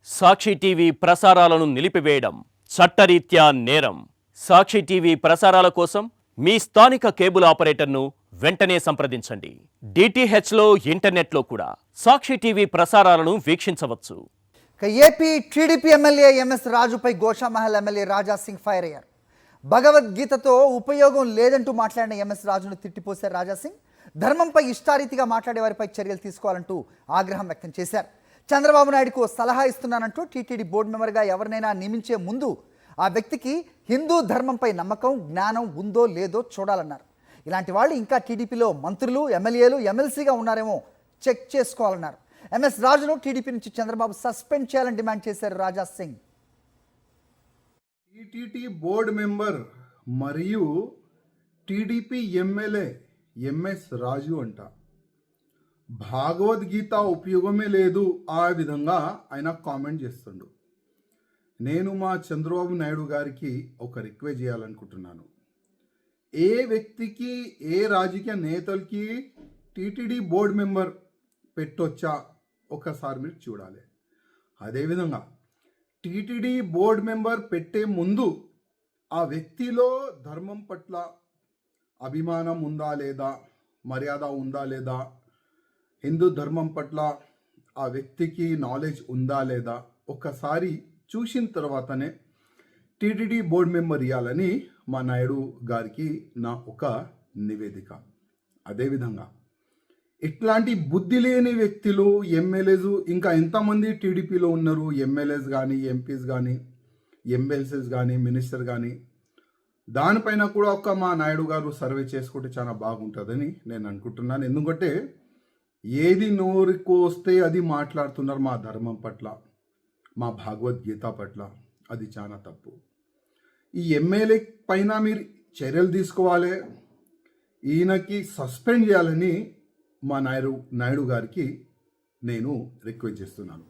సాక్షి TV ప్రసారాలను నిలిపివేయడం చట్టరీత్యా నేరం. సాక్షి టీవీ ప్రసారాల కోసం మీ స్థానిక కేబుల్ ఆపరేటర్ను వెంటనే సంప్రదించండి. డిటిహెచ్లో ఇంటర్నెట్లో కూడా సాక్షి టీవీ ప్రసారాలను వీక్షించవచ్చు. ఏపీ టీడీపీ ఎమ్మెల్యే ఎంఎస్ రాజుపై గోషామహల్ ఎమ్మెల్యే రాజా సింగ్ ఫైర్ అయ్యారు. భగవద్గీతతో ఉపయోగం లేదంటూ మాట్లాడిన ఎంఎస్ రాజును తిట్టిపోశారు రాజా సింగ్. ధర్మంపై ఇష్టారీతిగా మాట్లాడే వారిపై చర్యలు తీసుకోవాలంటూ ఆగ్రహం వ్యక్తం చేశారు. చంద్రబాబు నాయుడుకు సలహా ఇస్తున్నానంటూ టీటీడీ బోర్డు మెంబర్గా ఎవరినైనా నియమించే ముందు ఆ వ్యక్తికి హిందూ ధర్మంపై నమ్మకం, జ్ఞానం ఉందో లేదో చూడాలన్నారు. ఇలాంటి వాళ్ళు ఇంకా టీడీపీలో మంత్రులు, ఎమ్మెల్యేలు, ఎమ్మెల్సీగా ఉన్నారేమో చెక్ చేసుకోవాలన్నారు. ఎంఎస్ రాజును టీడీపీ నుంచి చంద్రబాబు సస్పెండ్ చేయాలని డిమాండ్ చేశారు Raja Singh. TTD board member మరియు టీడీపీ ఎమ్మెల్యే ఎంఎస్ రాజు అంట భగవద్గీత ఉపయోగమే లేదు ఆ విధంగా ఆయన కామెంట్ చేస్తుండు. నేను మా చంద్రబాబు నాయుడు గారికి ఒక రిక్వెస్ట్ చేయాలనుకుంటున్నాను. ఏ వ్యక్తికి, ఏ రాజకీయ నేతలకి టీటీడీ బోర్డు మెంబర్ పెట్టొచ్చా ఒకసారి మీరు చూడాలి. అదేవిధంగా టీటీడీ బోర్డు మెంబర్ పెట్టే ముందు ఆ వ్యక్తిలో ధర్మం పట్ల అభిమానం ఉందా లేదా, మర్యాద ఉందా లేదా, హిందూ ధర్మం పట్ల ఆ వ్యక్తికి నాలెడ్జ్ ఉందా లేదా ఒక్కసారి చూసిన తర్వాతనే టీటీడీ బోర్డు మెంబర్ ఇవ్వాలని మా నాయుడు గారికి నా ఒక నివేదిక. అదేవిధంగా ఇట్లాంటి బుద్ధి లేని వ్యక్తులు, ఎమ్మెల్యేస్ ఇంకా ఎంతమంది టీడీపీలో ఉన్నారు, ఎమ్మెల్యేస్ కానీ, ఎంపీస్ కానీ, ఎమ్మెల్సీస్ కానీ, మినిస్టర్ కానీ, దానిపైన కూడా ఒక మా నాయుడు గారు సర్వే చేసుకుంటే చాలా బాగుంటుందని నేను అనుకుంటున్నాను. ఎందుకంటే ఏది నోరుకు వస్తే అది మాట్లాడుతున్నారు మా ధర్మం పట్ల, మా భగవద్గీత పట్ల. అది చాలా తప్పు. ఈ ఎమ్మెల్యే పైన మీరు చర్యలు తీసుకోవాలి, ఈయనకి సస్పెండ్ చేయాలని మా నాయుడు గారికి నేను రిక్వెస్ట్ చేస్తున్నాను.